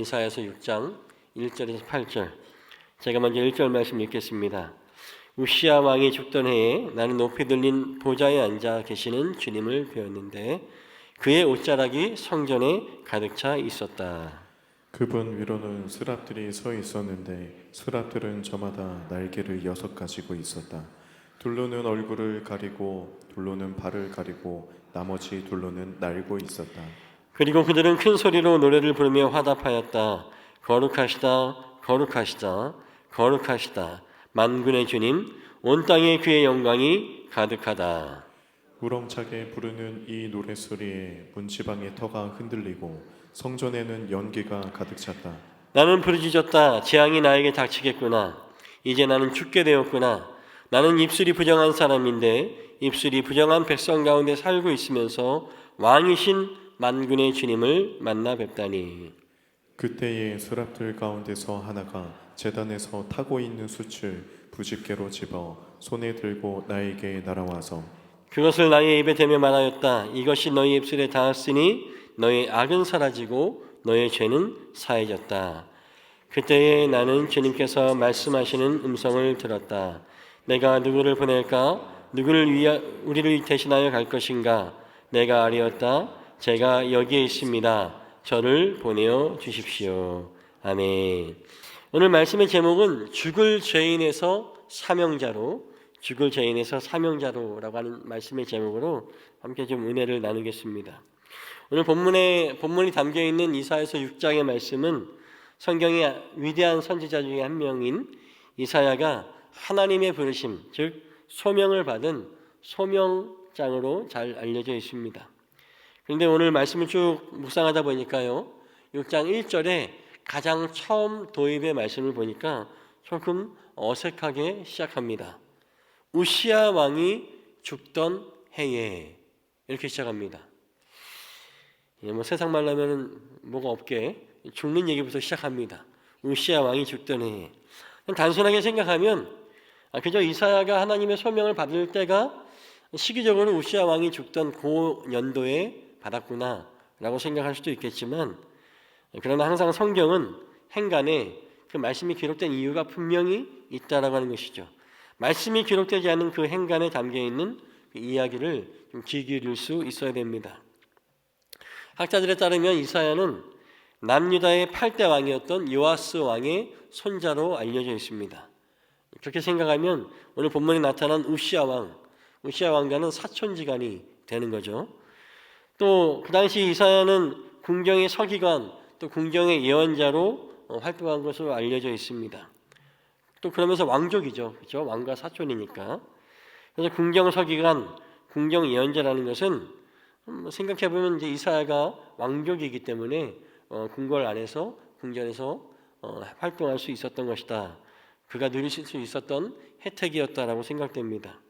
이사야서 6장 1절에서 8절. 제가 먼저 1절 말씀 읽겠습니다. 우시야 왕이 죽던 해에 나는 높이 들린 보좌에 앉아 계시는 주님을 배웠는데 그의 옷자락이 성전에 가득 차 있었다. 그분 위로는 스랍들이 서 있었는데 스랍들은 저마다 날개를 6 가지고 있었다. 둘로는 얼굴을 가리고 둘로는 발을 가리고 나머지 둘로는 날고 있었다. 그리고 그들은 큰 소리로 노래를 부르며 화답하였다. 거룩하시다, 거룩하시다, 거룩하시다. 만군의 주님, 온 땅에 그의 영광이 가득하다. 우렁차게 부르는 이 노랫소리에 문지방의 터가 흔들리고 성전에는 연기가 가득 찼다. 나는 부르짖었다. 재앙이 나에게 닥치겠구나. 이제 나는 죽게 되었구나. 나는 입술이 부정한 사람인데 입술이 부정한 백성 가운데 살고 있으면서 왕이신 만군의 주님을 만나 뵙다니. 그때에 스랍들 가운데서 하나가 제단에서 타고 있는 숯을 부집개로 집어 손에 들고 나에게 날아와서 그것을 나의 입에 대며 말하였다. 이것이 너희 입술에 닿았으니 너의 악은 사라지고 너의 죄는 사해졌다. 그때에 나는 주님께서 말씀하시는 음성을 들었다. 내가 누구를 보낼까? 우리를 대신하여 갈 것인가? 내가 아뢰었다. 제가 여기에 있습니다. 저를 보내어 주십시오. 아멘. 오늘 말씀의 제목은 죽을 죄인에서 사명자로, 죽을 죄인에서 사명자로라고 하는 말씀의 제목으로 함께 좀 은혜를 나누겠습니다. 오늘 본문이 담겨 있는 이사야서 6장의 말씀은 성경의 위대한 선지자 중에 한 명인 이사야가 하나님의 부르심, 즉 소명을 받은 소명장으로 잘 알려져 있습니다. 그런데 오늘 말씀을 쭉 묵상하다 보니까요, 6장 1절에 가장 처음 도입의 말씀을 보니까 조금 어색하게 시작합니다. 우시야 왕이 죽던 해에, 이렇게 시작합니다. 세상 말로 하면 뭐가 없게 죽는 얘기부터 시작합니다. 우시야 왕이 죽던 해에. 단순하게 생각하면 그저 이사야가 하나님의 소명을 받을 때가 시기적으로 우시야 왕이 죽던 그 연도에 받았구나 라고 생각할 수도 있겠지만, 그러나 항상 성경은 행간에 그 말씀이 기록된 이유가 분명히 있다라고 하는 것이죠. 말씀이 기록되지 않은 그 행간에 담겨있는 그 이야기를 좀 귀 기울일 수 있어야 됩니다. 학자들에 따르면 이사야는 남유다의 8대 왕이었던 요아스 왕의 손자로 알려져 있습니다. 그렇게 생각하면 오늘 본문에 나타난 우시야 왕과는 사촌지간이 되는 거죠. 또 그 당시 이사야는 궁정의 서기관, 또 궁정의 예언자로 활동한 것으로 알려져 있습니다. 또 그러면서 왕족이죠, 그렇죠? 왕과 사촌이니까. 그래서 궁정 서기관, 궁정 예언자라는 것은 생각해 보면 이제 이사야가 왕족이기 때문에 궁궐 안에서 궁전에서 활동할 수 있었던 것이다. 그가 누리실 수 있었던 혜택이었다라고 생각됩니다.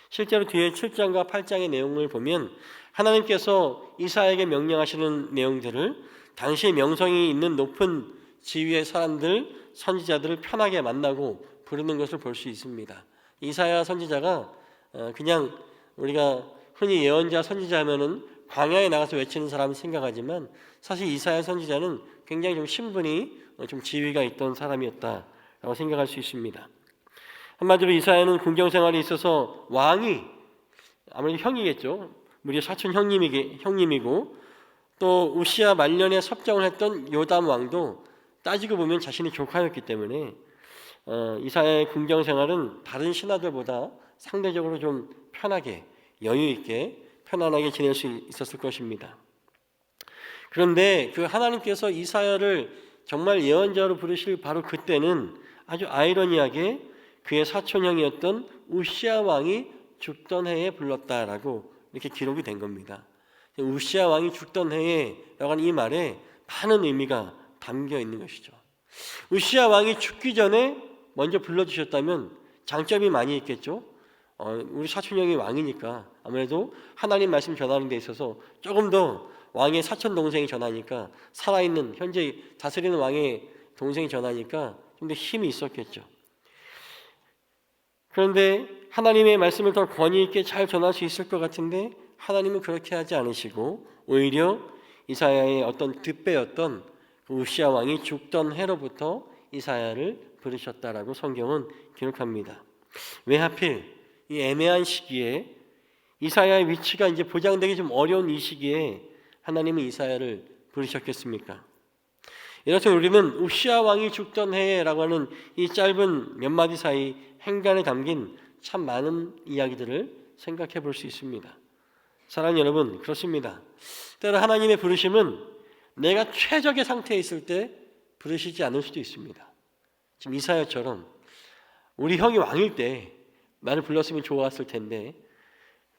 실제로 뒤에 7장과 8장의 내용을 보면 하나님께서 이사야에게 명령하시는 내용들을 당시 명성이 있는 높은 지위의 사람들, 선지자들을 편하게 만나고 부르는 것을 볼 수 있습니다. 이사야 선지자가 그냥 우리가 흔히 예언자, 선지자 하면은 광야에 나가서 외치는 사람을 생각하지만 사실 이사야 선지자는 굉장히 좀 신분이 좀 지위가 있던 사람이었다라고 생각할 수 있습니다. 한마디로 이사야는 궁정 생활에 있어서 왕이 아무래도 형이겠죠. 무려 사촌 형님이고 또 우시야 말년에 섭정을 했던 요담 왕도 따지고 보면 자신이 조카였기 때문에 이사야의 궁정 생활은 다른 신하들보다 상대적으로 좀 편하게, 여유 있게, 편안하게 지낼 수 있었을 것입니다. 그런데 그 하나님께서 이사야를 정말 예언자로 부르실 바로 그때는 아주 아이러니하게 그의 사촌형이었던 우시야 왕이 죽던 해에 불렀다라고 이렇게 기록이 된 겁니다. 우시야 왕이 죽던 해에라고 하는 이 말에 많은 의미가 담겨 있는 것이죠. 우시야 왕이 죽기 전에 먼저 불러주셨다면 장점이 많이 있겠죠. 우리 사촌형이 왕이니까 아무래도 하나님 말씀 전하는 데 있어서 조금 더 왕의 사촌 동생이 전하니까, 살아있는 현재 다스리는 왕의 동생이 전하니까 좀 더 힘이 있었겠죠. 그런데 하나님의 말씀을 더 권위 있게 잘 전할 수 있을 것 같은데 하나님은 그렇게 하지 않으시고 오히려 이사야의 어떤 뒷배였던 그 우시아 왕이 죽던 해로부터 이사야를 부르셨다라고 성경은 기록합니다. 왜 하필 이 애매한 시기에 이사야의 위치가 이제 보장되기 좀 어려운 이 시기에 하나님은 이사야를 부르셨겠습니까? 이렇듯 우리는 우시아 왕이 죽던 해라고 하는 이 짧은 몇 마디 사이 행간에 담긴 참 많은 이야기들을 생각해 볼 수 있습니다. 사랑하는 여러분, 그렇습니다. 때로 하나님의 부르심은 내가 최적의 상태에 있을 때 부르시지 않을 수도 있습니다. 지금 이사야처럼 우리 형이 왕일 때 나를 불렀으면 좋았을 텐데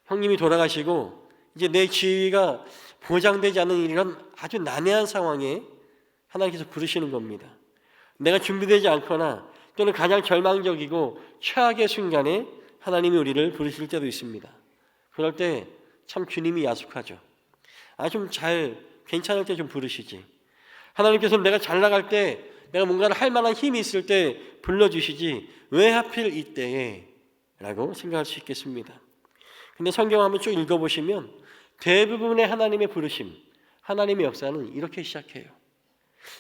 형님이 돌아가시고 이제 내 지위가 보장되지 않은 이런 아주 난해한 상황에 하나님께서 부르시는 겁니다. 내가 준비되지 않거나 또는 가장 절망적이고 최악의 순간에 하나님이 우리를 부르실 때도 있습니다. 그럴 때 참 주님이 야속하죠. 좀 잘 괜찮을 때 좀 부르시지. 하나님께서는 내가 잘 나갈 때 내가 뭔가를 할 만한 힘이 있을 때 불러주시지 왜 하필 이때에 라고 생각할 수 있겠습니다. 근데 성경 한번 쭉 읽어보시면 대부분의 하나님의 부르심, 하나님의 역사는 이렇게 시작해요.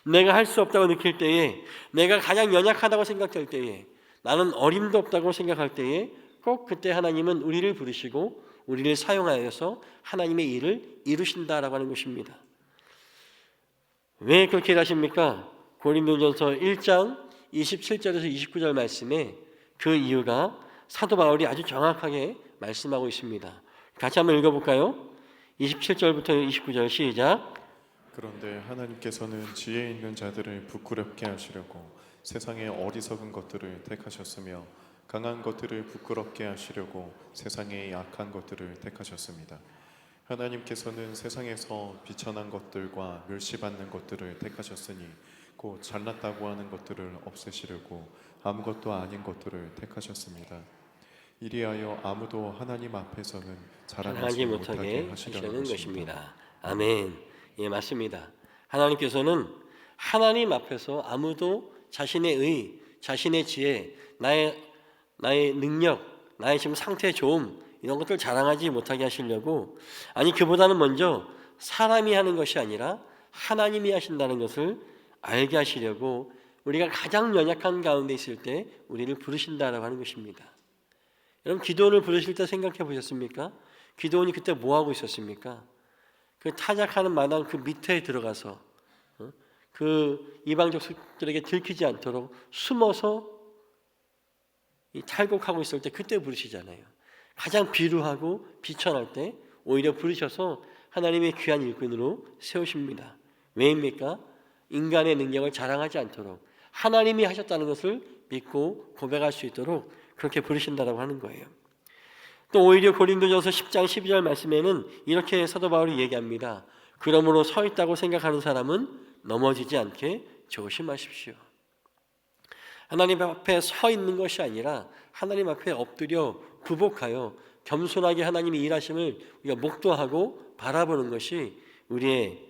내가 할 수 없다고 느낄 때에, 내가 가장 연약하다고 생각될 때에, 나는 어림도 없다고 생각할 때에 꼭 그때 하나님은 우리를 부르시고 우리를 사용하여서 하나님의 일을 이루신다라고 하는 것입니다. 왜 그렇게 일하십니까? 고린도전서 1장 27절에서 29절 말씀에 그 이유가 사도 바울이 아주 정확하게 말씀하고 있습니다. 같이 한번 읽어볼까요? 27절부터 29절 시작. 그런데 하나님께서는 지혜 있는 자들을 부끄럽게 하시려고 세상의 어리석은 것들을 택하셨으며 강한 것들을 부끄럽게 하시려고 세상의 약한 것들을 택하셨습니다. 하나님께서는 세상에서 비천한 것들과 멸시받는 것들을 택하셨으니 곧 잘났다고 하는 것들을 없애시려고 아무것도 아닌 것들을 택하셨습니다. 이리하여 아무도 하나님 앞에서는 자랑하지 못하게 하시려는 것입니다. 아멘. 예, 맞습니다. 하나님께서는 하나님 앞에서 아무도 자신의 의, 자신의 지혜, 나의 능력, 나의 지금 상태의 좋음 이런 것들 자랑하지 못하게 하시려고, 아니 그보다는 먼저 사람이 하는 것이 아니라 하나님이 하신다는 것을 알게 하시려고 우리가 가장 연약한 가운데 있을 때 우리를 부르신다라고 하는 것입니다. 여러분, 기도원을 부르실 때 생각해 보셨습니까? 기도원이 그때 뭐 하고 있었습니까? 그 타작하는 마당 그 밑에 들어가서 그 이방족들에게 들키지 않도록 숨어서 이 탈곡하고 있을 때 그때 부르시잖아요. 가장 비루하고 비천할 때 오히려 부르셔서 하나님의 귀한 일꾼으로 세우십니다. 왜입니까? 인간의 능력을 자랑하지 않도록 하나님이 하셨다는 것을 믿고 고백할 수 있도록 그렇게 부르신다라고 하는 거예요. 또 오히려 고린도전서 10장 12절 말씀에는 이렇게 사도 바울이 얘기합니다. 그러므로 서 있다고 생각하는 사람은 넘어지지 않게 조심하십시오. 하나님 앞에 서 있는 것이 아니라 하나님 앞에 엎드려 부복하여 겸손하게 하나님의 일하심을 우리가 목도하고 바라보는 것이 우리의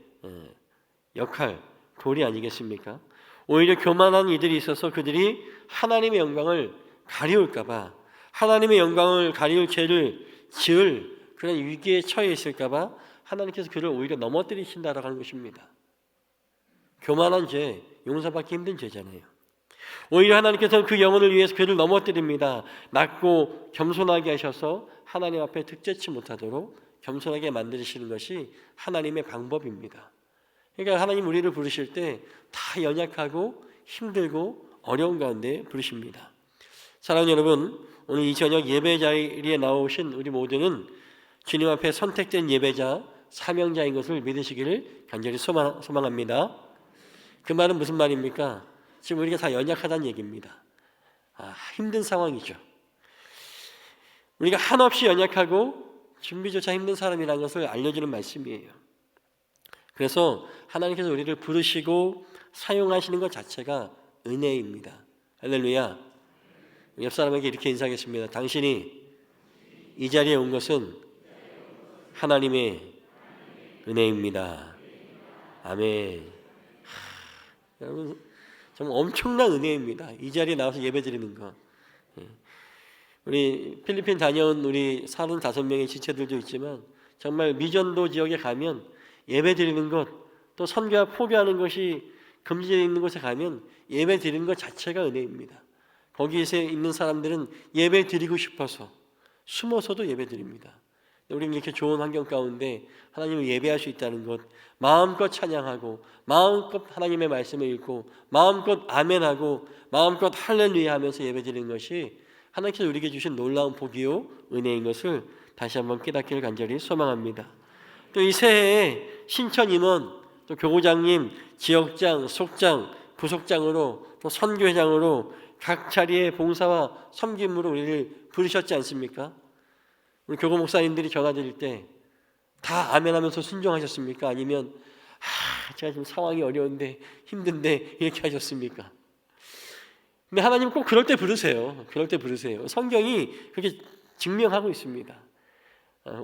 역할, 도리 아니겠습니까? 오히려 교만한 이들이 있어서 그들이 하나님의 영광을 가리울까 봐, 하나님의 영광을 가리울 죄를 지을 그런 위기에 처해 있을까 봐 하나님께서 그를 오히려 넘어뜨리신다라고 하는 것입니다. 교만한 죄, 용서받기 힘든 죄잖아요. 오히려 하나님께서는 그 영혼을 위해서 그를 넘어뜨립니다. 낮고 겸손하게 하셔서 하나님 앞에 득제치 못하도록 겸손하게 만드시는 것이 하나님의 방법입니다. 그러니까 하나님 우리를 부르실 때 다 연약하고 힘들고 어려운 가운데 부르십니다. 사랑하는 여러분, 오늘 이 저녁 예배 자리에 나오신 우리 모두는 주님 앞에 선택된 예배자, 사명자인 것을 믿으시기를 간절히 소망합니다. 그 말은 무슨 말입니까? 지금 우리가 다 연약하다는 얘기입니다. 힘든 상황이죠. 우리가 한없이 연약하고 준비조차 힘든 사람이라는 것을 알려주는 말씀이에요. 그래서 하나님께서 우리를 부르시고 사용하시는 것 자체가 은혜입니다. 할렐루야. 옆 사람에게 이렇게 인사하겠습니다. 당신이 이 자리에 온 것은 하나님의 은혜입니다. 아멘. 여러분, 정말 엄청난 은혜입니다. 이 자리에 나와서 예배드리는 거. 우리 필리핀 다녀온 우리 35명의 지체들도 있지만 정말 미전도 지역에 가면 예배드리는 것, 또 선교와 포교하는 것이 금지되어 있는 곳에 가면 예배 드리는 것 자체가 은혜입니다. 거기에서 있는 사람들은 예배 드리고 싶어서 숨어서도 예배 드립니다. 우리는 이렇게 좋은 환경 가운데 하나님을 예배할 수 있다는 것, 마음껏 찬양하고 마음껏 하나님의 말씀을 읽고 마음껏 아멘하고 마음껏 할렐루야 하면서 예배 드리는 것이 하나님께서 우리에게 주신 놀라운 복이요 은혜인 것을 다시 한번 깨닫기를 간절히 소망합니다. 또 이 새해에 신천 임원, 또 교구장님, 지역장, 속장, 부속장으로 또 선교회장으로 각 자리의 봉사와 섬김으로 우리를 부르셨지 않습니까? 우리 교구 목사님들이 전화 드릴 때 다 아멘하면서 순종하셨습니까? 아니면 제가 지금 상황이 어려운데 힘든데 이렇게 하셨습니까? 근데 하나님 꼭 그럴 때 부르세요. 그럴 때 부르세요. 성경이 그렇게 증명하고 있습니다.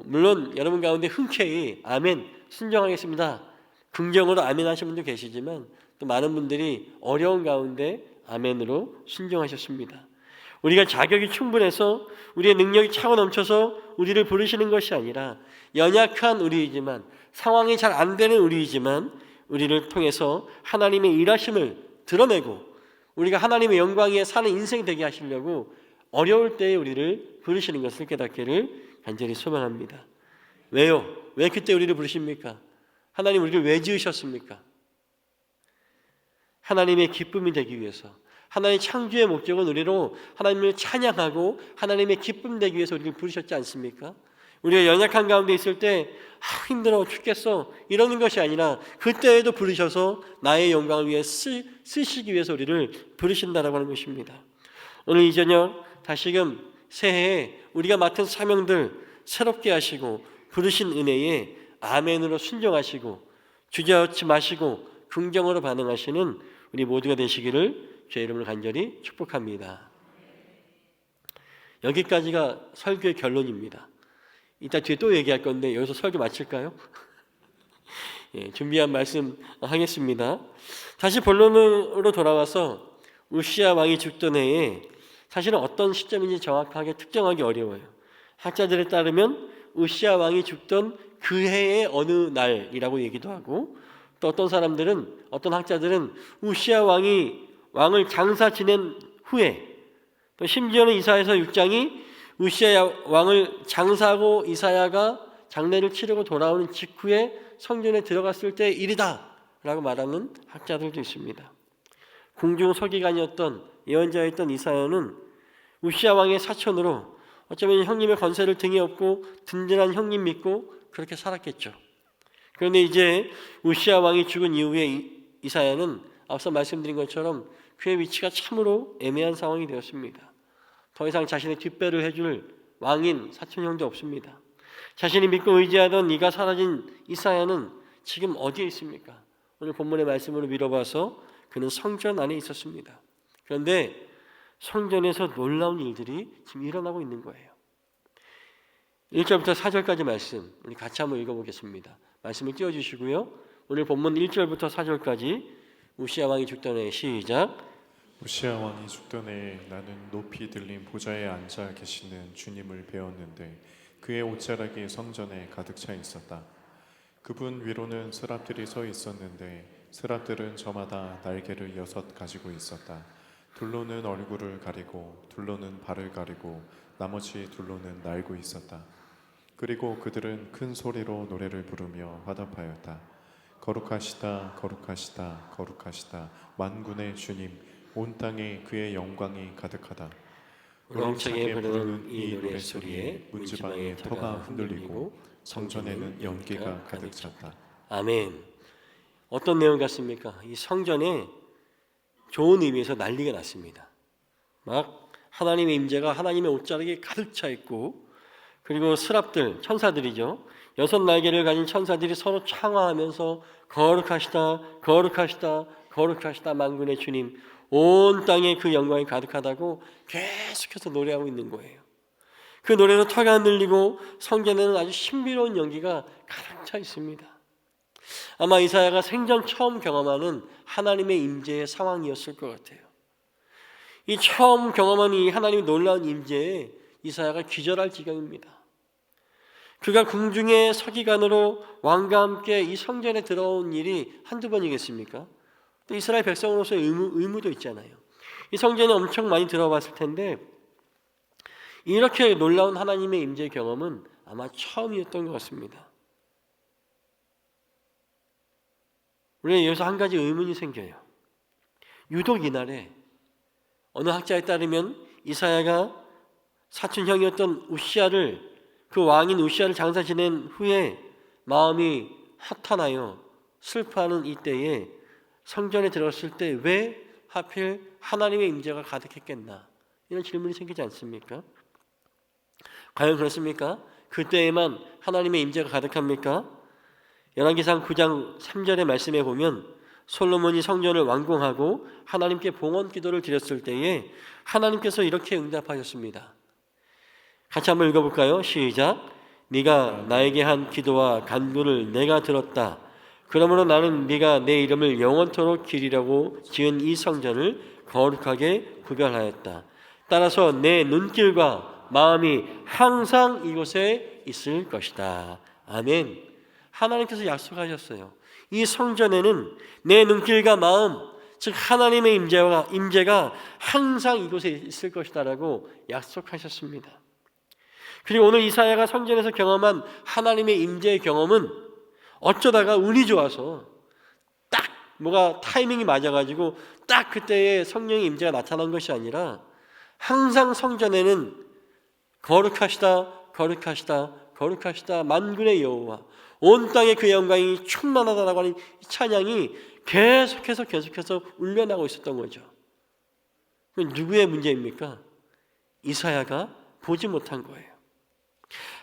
물론 여러분 가운데 흔쾌히 아멘 순종하겠습니다, 긍정으로 아멘 하신 분도 계시지만 또 많은 분들이 어려운 가운데 아멘으로 순종하셨습니다. 우리가 자격이 충분해서 우리의 능력이 차고 넘쳐서 우리를 부르시는 것이 아니라 연약한 우리이지만 상황이 잘 안 되는 우리이지만 우리를 통해서 하나님의 일하심을 드러내고 우리가 하나님의 영광 위에 사는 인생 되게 하시려고 어려울 때에 우리를 부르시는 것을 깨닫기를 간절히 소망합니다. 왜요? 왜 그때 우리를 부르십니까? 하나님 우리를 왜 지으셨습니까? 하나님의 기쁨이 되기 위해서. 하나님의 창조의 목적은 우리로 하나님을 찬양하고 하나님의 기쁨 되기 위해서 우리를 부르셨지 않습니까? 우리가 연약한 가운데 있을 때 힘들어 죽겠어 이러는 것이 아니라 그때에도 부르셔서 나의 영광을 위해 쓰시기 위해서 우리를 부르신다라고 하는 것입니다. 오늘 이 저녁 다시금 새해에 우리가 맡은 사명들 새롭게 하시고 부르신 은혜에 아멘으로 순종하시고 주저앉지 마시고 긍정으로 반응하시는 우리 모두가 되시기를 주의 이름으로 간절히 축복합니다. 여기까지가 설교의 결론입니다. 이따 뒤에 또 얘기할 건데 여기서 설교 마칠까요? 준비한 말씀 하겠습니다. 다시 본론으로 돌아와서 우시야 왕이 죽던 해에 사실은 어떤 시점인지 정확하게 특정하기 어려워요. 학자들에 따르면 우시야 왕이 죽던 그 해의 어느 날이라고 얘기도 하고 또 어떤 학자들은 우시야 왕을 장사 지낸 후에 또 심지어는 이사야서 6장이 우시야 왕을 장사하고 이사야가 장례를 치르고 돌아오는 직후에 성전에 들어갔을 때 일이다 라고 말하는 학자들도 있습니다. 궁중 서기관이었던 예언자였던 이사야는 우시야 왕의 사촌으로 어쩌면 형님의 권세를 등에 업고 든든한 형님 믿고 그렇게 살았겠죠. 그런데 이제 우시야 왕이 죽은 이후에 이사야는 앞서 말씀드린 것처럼 그의 위치가 참으로 애매한 상황이 되었습니다. 더 이상 자신의 뒷배를 해줄 왕인 사촌형도 없습니다. 자신이 믿고 의지하던 이가 사라진 이사야는 지금 어디에 있습니까? 오늘 본문의 말씀으로 미뤄봐서 그는 성전 안에 있었습니다. 그런데 성전에서 놀라운 일들이 지금 일어나고 있는 거예요. 1절부터 4절까지 말씀 우리 같이 한번 읽어보겠습니다. 말씀을 띄워주시고요. 오늘 본문 1절부터 4절까지 우시야 왕이 죽던 해 시작. 우시야 왕이 죽던 해에 나는 높이 들린 보좌에 앉아 계시는 주님을 배웠는데 그의 옷자락이 성전에 가득 차 있었다. 그분 위로는 스랍들이 서 있었는데 스랍들은 저마다 날개를 6 가지고 있었다. 둘로는 얼굴을 가리고 둘로는 발을 가리고 나머지 둘로는 날고 있었다. 그리고 그들은 큰 소리로 노래를 부르며 화답하였다. 거룩하시다 거룩하시다 거룩하시다 만군의 주님 온 땅에 그의 영광이 가득하다. 우렁차게 부르는 이 노래소리에 문지방의 터가 흔들리고 성전에는 연기가 가득 찼다. 아멘. 어떤 내용 같습니까? 이 성전에 좋은 의미에서 난리가 났습니다. 막 하나님의 임재가 하나님의 옷자락에 가득 차 있고 그리고 스랍들, 천사들이죠. 6 날개를 가진 천사들이 서로 창화하면서 거룩하시다 거룩하시다 거룩하시다 만군의 주님 온 땅에 그 영광이 가득하다고 계속해서 노래하고 있는 거예요. 그 노래로 터가 흔들리고 성전에는 아주 신비로운 연기가 가득 차 있습니다. 아마 이사야가 생전 처음 경험하는 하나님의 임재의 상황이었을 것 같아요. 이 처음 경험한 이 하나님의 놀라운 임재에 이사야가 기절할 지경입니다. 그가 궁중의 서기관으로 왕과 함께 이 성전에 들어온 일이 한두 번이겠습니까? 또 이스라엘 백성으로서의 의무도 있잖아요. 이 성전에 엄청 많이 들어봤을 텐데 이렇게 놀라운 하나님의 임재 경험은 아마 처음이었던 것 같습니다. 우리가 여기서 한 가지 의문이 생겨요. 유독 이날에 어느 학자에 따르면 이사야가 사촌 형이었던 우시야를, 그 왕인 우시야를 장사 지낸 후에 마음이 허탄하여 슬퍼하는 이때에 성전에 들어갔을 때 왜 하필 하나님의 임재가 가득했겠나, 이런 질문이 생기지 않습니까? 과연 그렇습니까? 그때에만 하나님의 임재가 가득합니까? 열왕기상 9장 3절의 말씀에 보면 솔로몬이 성전을 완공하고 하나님께 봉헌 기도를 드렸을 때에 하나님께서 이렇게 응답하셨습니다. 같이 한번 읽어볼까요? 시작. 네가 나에게 한 기도와 간구를 내가 들었다. 그러므로 나는 네가 내 이름을 영원토록 기리려고 지은 이 성전을 거룩하게 구별하였다. 따라서 내 눈길과 마음이 항상 이곳에 있을 것이다. 아멘. 하나님께서 약속하셨어요. 이 성전에는 내 눈길과 마음, 즉 하나님의 임재가 항상 이곳에 있을 것이다라고 약속하셨습니다. 그리고 오늘 이사야가 성전에서 경험한 하나님의 임재의 경험은 어쩌다가 운이 좋아서 딱 뭐가 타이밍이 맞아가지고 딱 그때에 성령의 임재가 나타난 것이 아니라 항상 성전에는 거룩하시다, 거룩하시다, 거룩하시다 만군의 여호와, 온 땅에 그의 영광이 충만하다라고 하는 이 찬양이 계속해서 울려나고 있었던 거죠. 누구의 문제입니까? 이사야가 보지 못한 거예요.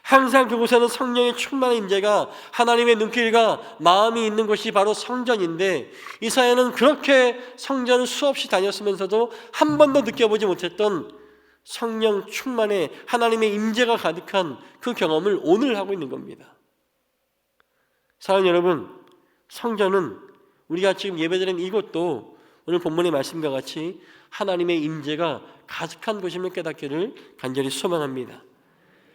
항상 그곳에는 성령의 충만한 임재가, 하나님의 눈길과 마음이 있는 곳이 바로 성전인데 이사야는 그렇게 성전을 수없이 다녔으면서도 한 번도 느껴보지 못했던 성령 충만의 하나님의 임재가 가득한 그 경험을 오늘 하고 있는 겁니다. 사랑하는 여러분, 성전은 우리가 지금 예배드리는 이곳도 오늘 본문의 말씀과 같이 하나님의 임재가 가득한 곳임을 깨닫기를 간절히 소망합니다.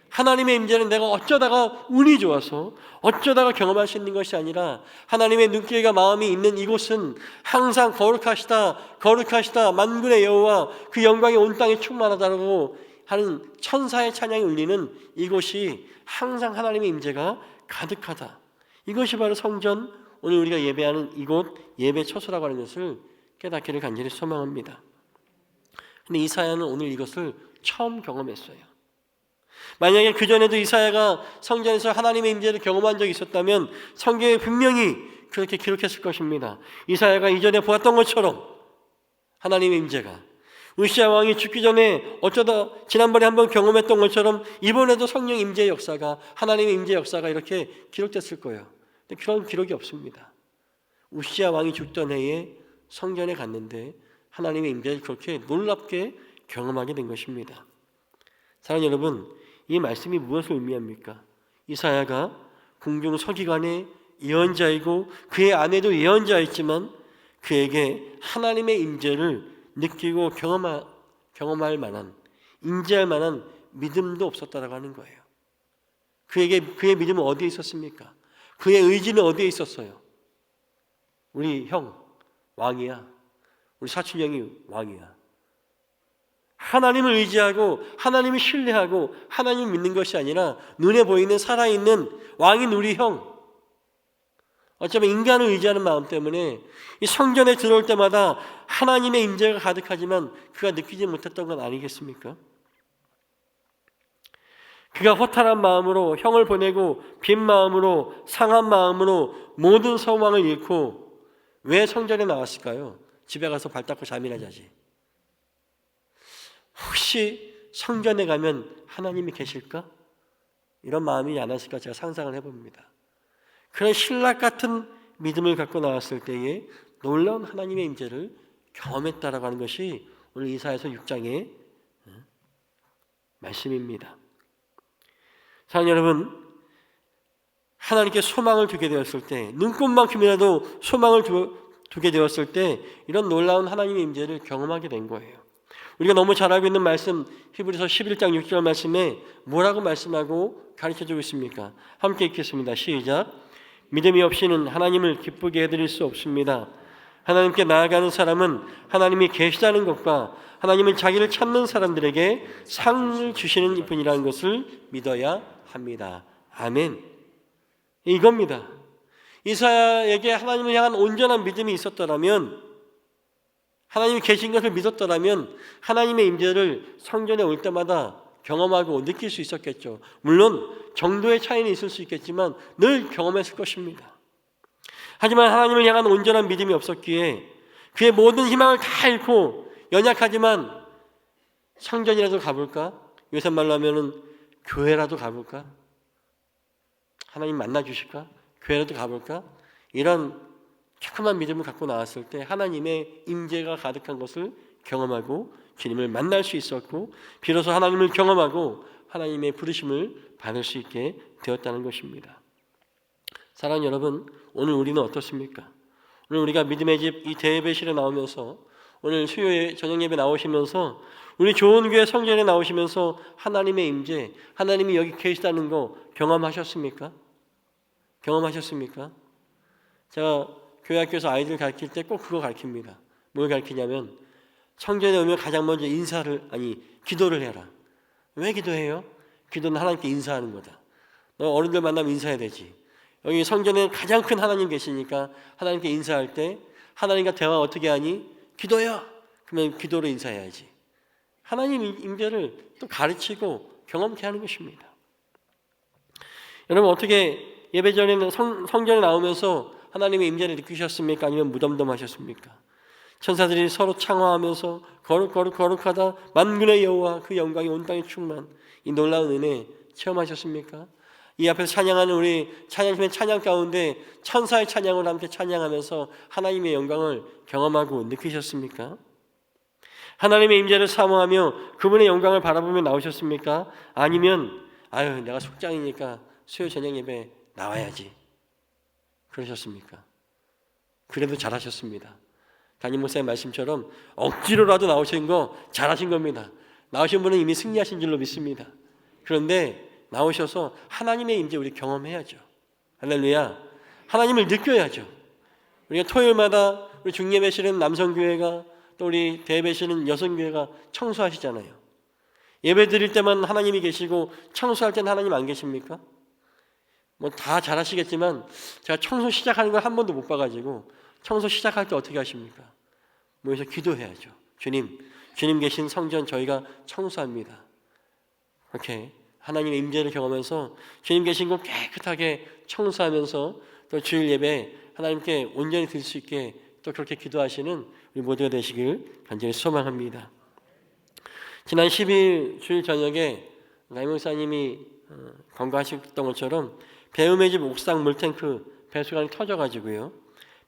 하나님의 임재는 내가 어쩌다가 운이 좋아서 어쩌다가 경험할 수 있는 것이 아니라 하나님의 눈길과 마음이 있는 이곳은 항상 거룩하시다, 거룩하시다 만군의 여호와, 그 영광이 온 땅에 충만하다고 하는 천사의 찬양이 울리는 이곳이 항상 하나님의 임재가 가득하다. 이것이 바로 성전, 오늘 우리가 예배하는 이곳 예배 처소라고 하는 것을 깨닫기를 간절히 소망합니다. 근데 이사야는 오늘 이것을 처음 경험했어요. 만약에 그전에도 이사야가 성전에서 하나님의 임재를 경험한 적이 있었다면 성경에 분명히 그렇게 기록했을 것입니다. 이사야가 이전에 보았던 것처럼 하나님의 임재가, 우시야 왕이 죽기 전에 어쩌다 지난번에 한번 경험했던 것처럼 이번에도 성령 임재의 역사가, 하나님의 임재 역사가 이렇게 기록됐을 거예요. 근데 그런 기록이 없습니다. 우시야 왕이 죽던 해에 성전에 갔는데 하나님의 임재를 그렇게 놀랍게 경험하게 된 것입니다. 사랑하는 여러분, 이 말씀이 무엇을 의미합니까? 이사야가 궁중 서기관의 예언자이고 그의 아내도 예언자였지만 그에게 하나님의 임재를 느끼고 경험할 만한, 임재할 만한 믿음도 없었다라고 하는 거예요. 그의 믿음은 어디에 있었습니까? 그의 의지는 어디에 있었어요? 우리 형 왕이야, 우리 사촌 형이 왕이야. 하나님을 의지하고 하나님을 신뢰하고 하나님을 믿는 것이 아니라 눈에 보이는 살아있는 왕인 우리 형, 어쩌면 인간을 의지하는 마음 때문에 이 성전에 들어올 때마다 하나님의 임재가 가득하지만 그가 느끼지 못했던 건 아니겠습니까? 그가 허탈한 마음으로 형을 보내고 빈 마음으로, 상한 마음으로 모든 소망을 잃고 왜 성전에 나왔을까요? 집에 가서 발 닦고 잠이나 자지. 혹시 성전에 가면 하나님이 계실까? 이런 마음이 안 왔을까 제가 상상을 해봅니다. 그런 신락 같은 믿음을 갖고 나왔을 때에 놀라운 하나님의 임재를 경험했다라고 하는 것이 오늘 이사야서 6장의 말씀입니다. 사랑하는 여러분, 하나님께 소망을 두게 되었을 때, 눈꽃만큼이라도 소망을 두게 되었을 때 이런 놀라운 하나님의 임재를 경험하게 된 거예요. 우리가 너무 잘 알고 있는 말씀, 히브리서 11장 6절 말씀에 뭐라고 말씀하고 가르쳐주고 있습니까? 함께 읽겠습니다. 시작. 믿음이 없이는 하나님을 기쁘게 해드릴 수 없습니다. 하나님께 나아가는 사람은 하나님이 계시다는 것과 하나님은 자기를 찾는 사람들에게 상을 주시는 분이라는 것을 믿어야 합니다. 아멘. 이겁니다. 이사야에게 하나님을 향한 온전한 믿음이 있었더라면, 하나님이 계신 것을 믿었더라면 하나님의 임재를 성전에 올 때마다 경험하고 느낄 수 있었겠죠. 물론 정도의 차이는 있을 수 있겠지만 늘 경험했을 것입니다. 하지만 하나님을 향한 온전한 믿음이 없었기에 그의 모든 희망을 다 잃고 연약하지만 성전이라도 가볼까? 요새 말로 하면은 교회라도 가볼까? 하나님 만나 주실까? 교회라도 가볼까? 이런 조그만 믿음을 갖고 나왔을 때 하나님의 임재가 가득한 것을 경험하고 주님을 만날 수 있었고, 비로소 하나님을 경험하고 하나님의 부르심을 받을 수 있게 되었다는 것입니다. 사랑하는 여러분, 오늘 우리는 어떻습니까? 오늘 우리가 믿음의 집 이 대예배실에 나오면서, 오늘 수요일 저녁 예배 나오시면서, 우리 좋은 교회 성전에 나오시면서 하나님의 임재, 하나님이 여기 계시다는 거 경험하셨습니까? 경험하셨습니까? 제가 교회 학교에서 아이들 가르칠 때 꼭 그거 가르칩니다. 뭘 가르치냐면, 성전에 오면 가장 먼저 기도를 해라. 왜 기도해요? 기도는 하나님께 인사하는 거다. 너 어른들 만나면 인사해야 되지. 여기 성전에 가장 큰 하나님 계시니까 하나님께 인사할 때 하나님과 대화 어떻게 하니? 기도야. 그러면 기도로 인사해야지. 하나님 임재를 또 가르치고 경험케 하는 것입니다. 여러분, 어떻게 예배 전에는 성전에 나오면서 하나님의 임재를 느끼셨습니까? 아니면 무덤덤하셨습니까? 천사들이 서로 창화하면서 거룩하다 만군의 여호와 그 영광이 온 땅에 충만, 이 놀라운 은혜 체험하셨습니까? 이 앞에서 찬양하는 우리 찬양팀의 찬양 가운데 천사의 찬양을 함께 찬양하면서 하나님의 영광을 경험하고 느끼셨습니까? 하나님의 임재를 사모하며 그분의 영광을 바라보며 나오셨습니까? 아니면 내가 속장이니까 수요 저녁 예배 나와야지, 그러셨습니까? 그래도 잘하셨습니다. 담임 목사의 말씀처럼 억지로라도 나오신 거 잘하신 겁니다. 나오신 분은 이미 승리하신 줄로 믿습니다. 그런데 나오셔서 하나님의 임재 우리 경험해야죠. 할렐루야. 하나님을 느껴야죠. 우리가 토요일마다 우리 중예배실은 남성교회가, 또 우리 대예배실은 여성교회가 청소하시잖아요. 예배 드릴 때만 하나님이 계시고 청소할 때는 하나님 안 계십니까? 뭐 다 잘하시겠지만 제가 청소 시작하는 걸 한 번도 못 봐가지고, 청소 시작할 때 어떻게 하십니까? 모여서 기도해야죠. 주님 계신 성전 저희가 청소합니다. 이렇게 하나님의 임재를 경험해서 주님 계신 곳 깨끗하게 청소하면서 또 주일 예배 하나님께 온전히 드릴 수 있게 또 그렇게 기도하시는 우리 모두가 되시길 간절히 소망합니다. 지난 10일 주일 저녁에 나임 목사님이 건강하셨던 것처럼 배움의 집 옥상 물탱크 배수관이 터져가지고요,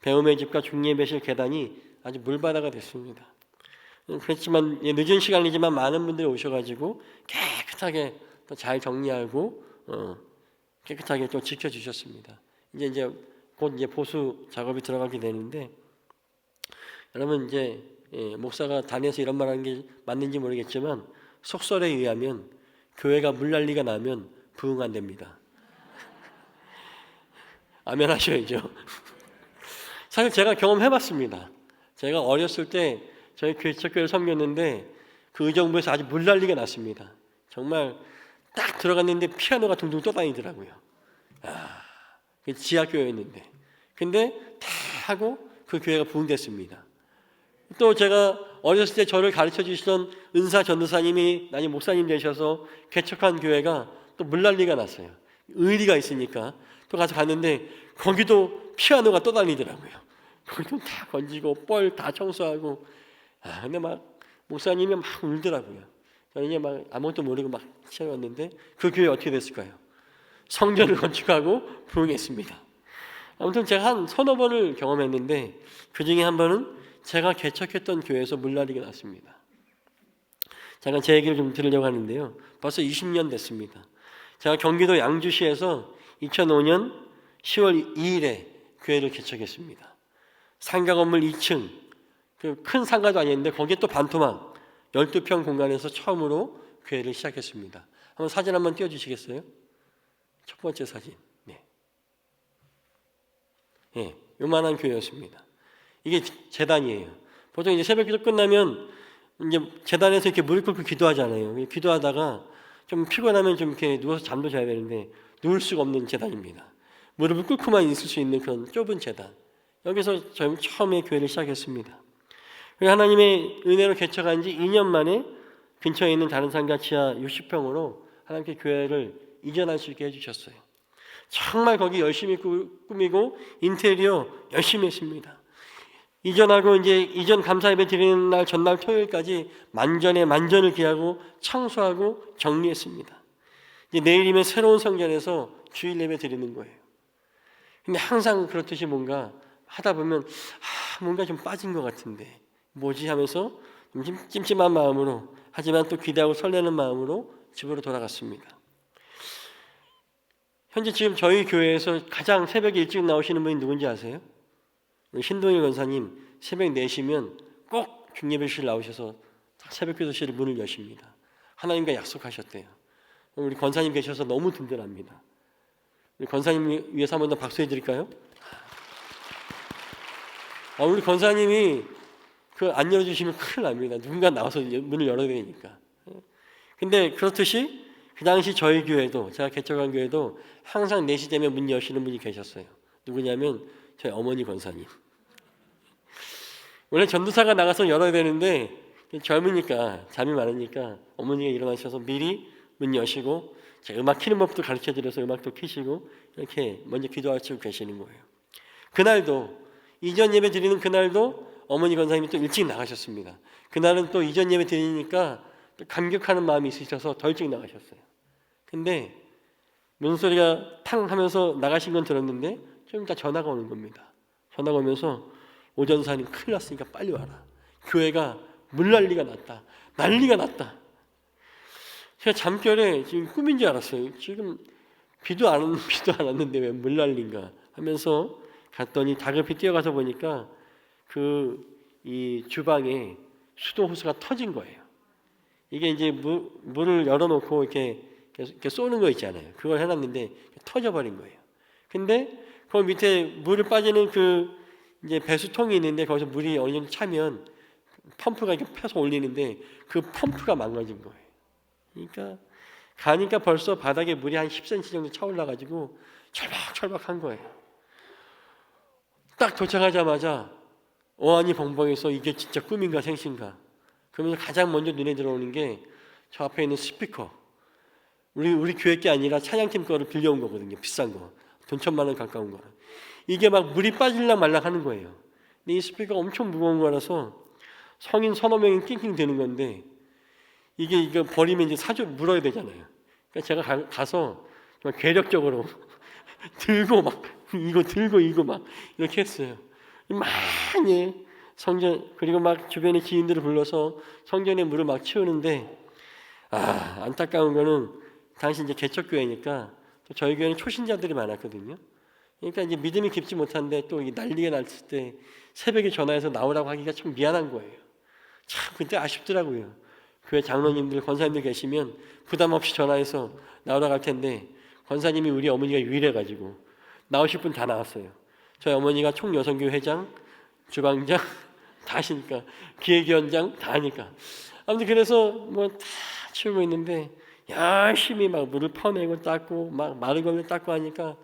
배움의 집과 중예배실 계단이 아주 물바다가 됐습니다. 그렇지만 늦은 시간이지만 많은 분들이 오셔가지고 깨끗하게 또 잘 정리하고 깨끗하게 또 지켜주셨습니다. 이제 곧 보수 작업이 들어가게 되는데, 여러분 목사가 다녀서 이런 말하는 게 맞는지 모르겠지만 속설에 의하면 교회가 물난리가 나면 부흥 안 됩니다. 아멘 하셔야죠. 사실 제가 경험해봤습니다. 제가 어렸을 때 저희 개척교회를 섬겼는데 그 의정부에서 아주 물난리가 났습니다. 정말 딱 들어갔는데 피아노가 둥둥 떠다니더라고요. 지하교회였는데. 근데 다 하고 그 교회가 부흥됐습니다. 또 제가 어렸을 때 저를 가르쳐 주시던 은사 전도사님이 나중에 목사님 되셔서 개척한 교회가 또 물난리가 났어요. 의리가 있으니까 또 가서 갔는데 거기도 피아노가 떠다니더라고요. 거기도 다 건지고 뻘 다 청소하고, 근데 막 목사님이 막 울더라고요. 저는 이제 막 아무것도 모르고 막 채웠는데 그 교회 어떻게 됐을까요? 성전을 건축하고 부흥했습니다. 아무튼 제가 한 서너 번을 경험했는데 그 중에 한 번은 제가 개척했던 교회에서 물난리가 났습니다. 잠깐 제 얘기를 좀 들으려고 하는데요. 벌써 20년 됐습니다. 제가 경기도 양주시에서 2005년 10월 2일에 교회를 개척했습니다. 상가 건물 2층, 그 큰 상가도 아니었는데 거기에 또 반토막 12평 공간에서 처음으로 교회를 시작했습니다. 한번 사진 한번 띄워주시겠어요? 첫 번째 사진. 네, 요만한 교회였습니다. 이게 제단이에요. 보통 이제 새벽기도 끝나면 이제 제단에서 이렇게 무릎 꿇고 기도하잖아요. 기도하다가 좀 피곤하면 좀 이렇게 누워서 잠도 자야 되는데 누울 수가 없는 제단입니다. 무릎을 꿇고만 있을 수 있는 그런 좁은 제단. 여기서 저희 처음에 교회를 시작했습니다. 그리고 하나님의 은혜로 개척한 지 2년 만에 근처에 있는 다른 상가 지하 60평으로 하나님께 교회를 이전할 수 있게 해주셨어요. 정말 거기 열심히 꾸미고 인테리어 열심히 했습니다. 이전하고 이제 이전 감사 예배 드리는 날 전날 토요일까지 만전에 만전을 기하고 청소하고 정리했습니다. 이제 내일이면 새로운 성전에서 주일 예배 드리는 거예요. 근데 항상 그렇듯이 뭔가 하다 보면 뭔가 좀 빠진 것 같은데 뭐지 하면서 좀 찜찜한 마음으로 하지만 또 기대하고 설레는 마음으로 집으로 돌아갔습니다. 현재 지금 저희 교회에서 가장 새벽에 일찍 나오시는 분이 누군지 아세요? 우리 신동일 권사님 새벽 4시면 꼭 중예배실 나오셔서 새벽 기도실 문을 여십니다. 하나님과 약속하셨대요. 우리 권사님 계셔서 너무 든든합니다. 우리 권사님 위해서 한 번 더 박수해 드릴까요? 우리 권사님이 안 열어주시면 큰일 납니다. 누군가 나와서 문을 열어야 되니까. 근데 그렇듯이 그 당시 저희 교회도 제가 개척한 교회도 항상 4시 되면 문 여시는 분이 계셨어요. 누구냐면 저희 어머니 권사님. 원래 전도사가 나가서 열어야 되는데 젊으니까 잠이 많으니까 어머니가 일어나셔서 미리 문 여시고 제가 음악 키는 법도 가르쳐드려서 음악도 키시고 이렇게 먼저 기도하시고 계시는 거예요. 그날도 이전 예배 드리는 그날도 어머니 권사님이 또 일찍 나가셨습니다. 그날은 또 이전 예배 드리니까 또 감격하는 마음이 있으셔서 더 일찍 나가셨어요. 근데 문소리가 탕 하면서 나가신 건 들었는데 좀 이따 전화가 오는 겁니다. 전화가 오면서 오전사님 큰일 났으니까 빨리 와라. 교회가 물난리가 났다. 난리가 났다. 제가 잠결에 지금 꿈인 줄 알았어요. 지금 비도 안 왔는데 왜 물난리인가 하면서 갔더니 다급히 뛰어가서 보니까 이 주방에 수도 호스가 터진 거예요. 이게 이제 물을 열어놓고 이렇게 쏘는 거 있잖아요. 그걸 해놨는데 터져버린 거예요. 근데 그 밑에 물을 빠지는 이제 배수통이 있는데 거기서 물이 어느 정도 차면 펌프가 이렇게 펴서 올리는데 그 펌프가 망가진 거예요. 그러니까 가니까 벌써 바닥에 물이 한 10cm 정도 차 올라가지고 철박철박한 거예요. 딱 도착하자마자 어안이 벙벙해서 이게 진짜 꿈인가 생신가. 그러면서 가장 먼저 눈에 들어오는 게 저 앞에 있는 스피커. 우리 교회 게 아니라 찬양팀 거를 빌려온 거거든요. 비싼 거. 돈 1,000만 원 가까운 거. 이게 막 물이 빠질랑 말랑 하는 거예요. 근데 이 스피커가 엄청 무거운 거라서 성인 서너 명이 낑낑 드는 건데 이거 버리면 이제 물어야 되잖아요. 그러니까 제가 가서 정말 괴력적으로 들고 막 이거 막 이렇게 했어요. 많이 성전 그리고 막 주변의 지인들을 불러서 성전에 물을 막 치우는데 안타까운 거는 당시 이제 개척교회니까 또 저희 교회는 초신자들이 많았거든요. 그러니까 이제 믿음이 깊지 못한데 또 난리가 났을 때 새벽에 전화해서 나오라고 하기가 참 미안한 거예요. 참 그때 아쉽더라고요. 교회 장로님들, 권사님들 계시면 부담 없이 전화해서 나오라고 할 텐데 권사님이 우리 어머니가 유일해가지고 나오실 분 다 나왔어요. 저희 어머니가 총여성교회 회장, 주방장 다 하시니까 기획위원장 다 하니까 아무튼 그래서 뭐 다 치우고 있는데 열심히 막 물을 퍼내고 닦고 막 마른 걸로 닦고 하니까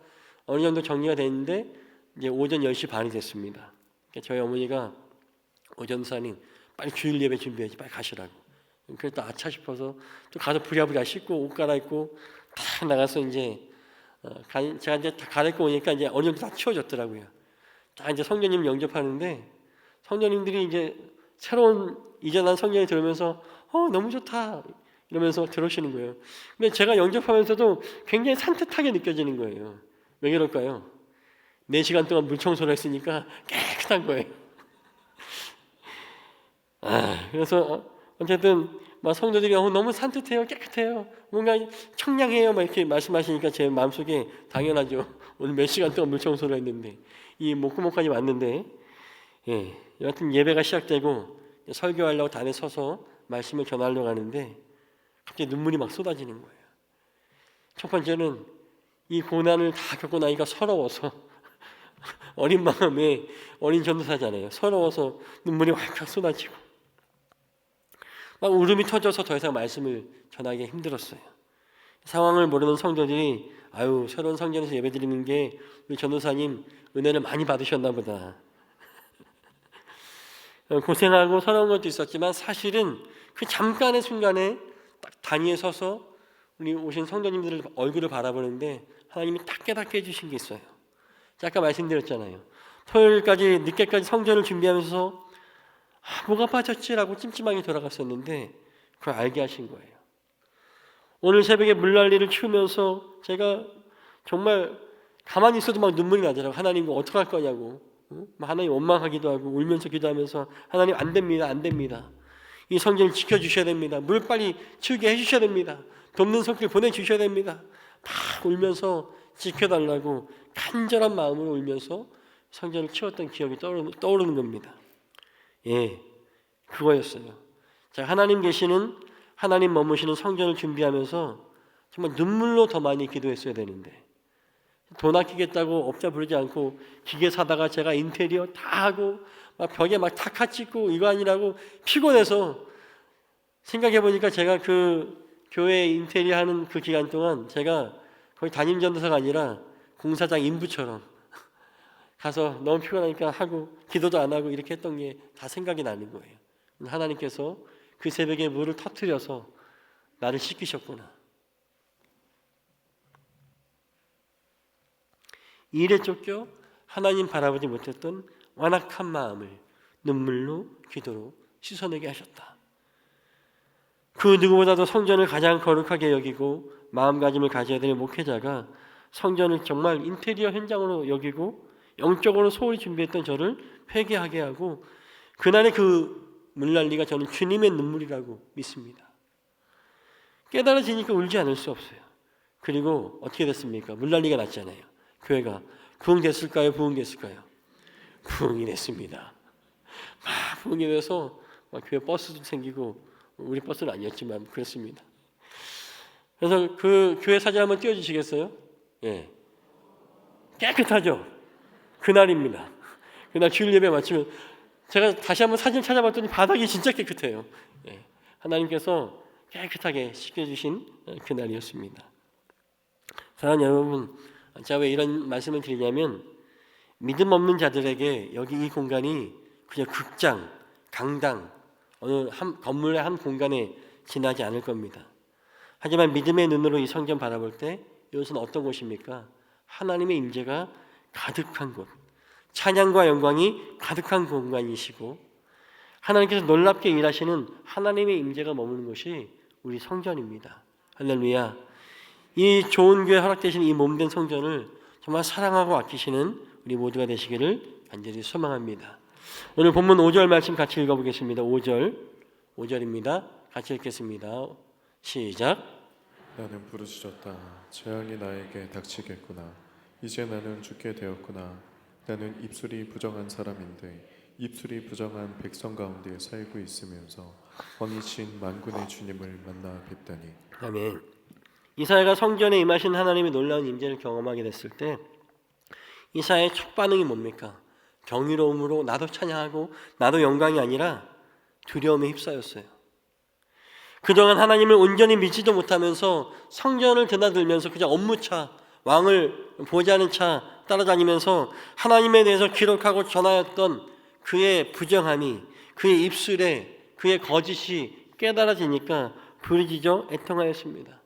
어느 정도 정리가 됐는데 이제 오전 10시 반이 됐습니다. 그러니까 저희 어머니가 오전사님 빨리 주일 예배 준비해야지 빨리 가시라고. 그래서 또 아차 싶어서 또 가서 부랴부랴 씻고 옷 갈아입고 다 나가서 이제 제가 이제 다 갈아입고 오니까 이제 어느 정도 다 치워졌더라고요. 다 이제 성도님 영접하는데 성도님들이 이제 새로운 이전한 성전에 들으면서 너무 좋다 이러면서 들어오시는 거예요. 근데 제가 영접하면서도 굉장히 산뜻하게 느껴지는 거예요. 왜 그럴까요? 4시간 동안 물 청소를 했으니까 깨끗한 거예요. 그래서 어쨌든 막 성도들이 너무 산뜻해요, 깨끗해요, 뭔가 청량해요, 막 이렇게 말씀하시니까 제 마음속에 당연하죠. 오늘 몇 시간 동안 물 청소를 했는데 이 목구멍까지 왔는데, 여하튼 예배가 시작되고 설교하려고 단에 서서 말씀을 전하려고 하는데 갑자기 눈물이 막 쏟아지는 거예요. 첫 번째는 이 고난을 다 겪고 나니까 서러워서 어린 마음에 어린 전도사잖아요. 서러워서 눈물이 활칵 쏟아지고 막 울음이 터져서 더 이상 말씀을 전하기 힘들었어요. 상황을 모르는 성도들이 아유 새로운 성전에서 예배드리는 게 우리 전도사님 은혜를 많이 받으셨나 보다. 고생하고 서러운 것도 있었지만 사실은 그 잠깐의 순간에 딱 단위에 서서 우리 오신 성도님들 얼굴을 바라보는데 하나님이 딱 깨닫게 해주신 게 있어요. 아까 말씀드렸잖아요. 토요일까지 늦게까지 성전을 준비하면서 뭐가 빠졌지라고 찜찜하게 돌아갔었는데 그걸 알게 하신 거예요. 오늘 새벽에 물난리를 치우면서 제가 정말 가만히 있어도 막 눈물이 나더라고요. 하나님 이거 어떡할 거냐고. 하나님 원망하기도 하고 울면서 기도하면서 하나님 안 됩니다. 안 됩니다. 이 성전을 지켜주셔야 됩니다. 물 빨리 치우게 해주셔야 됩니다. 돕는 손길 보내주셔야 됩니다. 막 울면서 지켜달라고 간절한 마음으로 울면서 성전을 치웠던 기억이 떠오르는 겁니다. 예, 그거였어요. 자, 하나님 계시는 하나님 머무시는 성전을 준비하면서 정말 눈물로 더 많이 기도했어야 되는데 돈 아끼겠다고 업자 부르지 않고 기계 사다가 제가 인테리어 다 하고 막 벽에 막 타카 찍고 이거 아니라고 피곤해서 생각해 보니까 제가 그 교회 인테리어 하는 그 기간 동안 제가 거의 담임 전도사가 아니라 공사장 인부처럼 가서 너무 피곤하니까 하고 기도도 안 하고 이렇게 했던 게 다 생각이 나는 거예요. 하나님께서 그 새벽에 물을 터뜨려서 나를 씻기셨구나. 일에 쫓겨 하나님 바라보지 못했던 완악한 마음을 눈물로 기도로 씻어내게 하셨다. 그 누구보다도 성전을 가장 거룩하게 여기고 마음가짐을 가져야 될 목회자가 성전을 정말 인테리어 현장으로 여기고 영적으로 소홀히 준비했던 저를 회개하게 하고 그날의 그 물난리가 저는 주님의 눈물이라고 믿습니다. 깨달아지니까 울지 않을 수 없어요. 그리고 어떻게 됐습니까? 물난리가 났잖아요. 교회가 부흥됐을까요? 부흥됐을까요? 부흥이 됐습니다. 막 부흥이 돼서 막 교회 버스도 생기고 우리 버스는 아니었지만 그렇습니다. 그래서 그 교회 사진 한번 띄워주시겠어요? 예, 깨끗하죠? 그날입니다. 그날 주일 예배 마치면 제가 다시 한번 사진 찾아봤더니 바닥이 진짜 깨끗해요. 예, 하나님께서 깨끗하게 씻겨주신 그날이었습니다. 사랑하는 여러분, 제가 왜 이런 말씀을 드리냐면 믿음 없는 자들에게 여기 이 공간이 그냥 극장, 강당, 어느 한 건물의 한 공간에 지나지 않을 겁니다. 하지만 믿음의 눈으로 이 성전 바라볼 때 이것은 어떤 곳입니까? 하나님의 임재가 가득한 곳, 찬양과 영광이 가득한 공간이시고 하나님께서 놀랍게 일하시는 하나님의 임재가 머무는 곳이 우리 성전입니다. 할렐루야. 이 좋은 교회 허락되신 이 몸된 성전을 정말 사랑하고 아끼시는 우리 모두가 되시기를 간절히 소망합니다. 오늘 본문 5절 말씀 같이 읽어보겠습니다. 5절입니다. 같이 읽겠습니다. 시작. 나는 부르짖었다. 재앙이 나에게 닥치겠구나. 이제 나는 죽게 되었구나. 나는 입술이 부정한 사람인데 입술이 부정한 백성 가운데 살고 있으면서 언니신 만군의 주님을 만나 뵙다니. 아멘. 이사야가 성전에 임하신 하나님의 놀라운 임재를 경험하게 됐을 때 이사야의 첫 반응이 뭡니까? 경이로움으로 나도 찬양하고 나도 영광이 아니라 두려움에 휩싸였어요. 그동안 하나님을 온전히 믿지도 못하면서 성전을 드나들면서 그냥 업무차, 왕을 보좌하는 차 따라다니면서 하나님에 대해서 기록하고 전하였던 그의 부정함이 그의 입술에 그의 거짓이 깨달아지니까 부르짖어 애통하였습니다.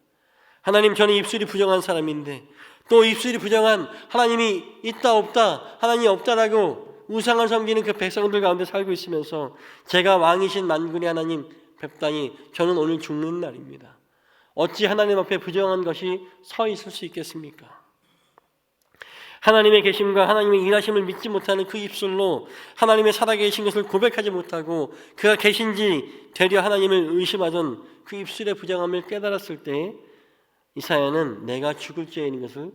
하나님, 저는 입술이 부정한 사람인데 또 입술이 부정한 하나님이 있다 없다, 하나님이 없다라고 우상을 섬기는 그 백성들 가운데 살고 있으면서 제가 왕이신 만군의 하나님 뵙다니 저는 오늘 죽는 날입니다. 어찌 하나님 앞에 부정한 것이 서 있을 수 있겠습니까? 하나님의 계심과 하나님의 일하심을 믿지 못하는 그 입술로 하나님의 살아계신 것을 고백하지 못하고 그가 계신지 되려 하나님을 의심하던 그 입술의 부정함을 깨달았을 때 이사야는 내가 죽을 죄인인 것을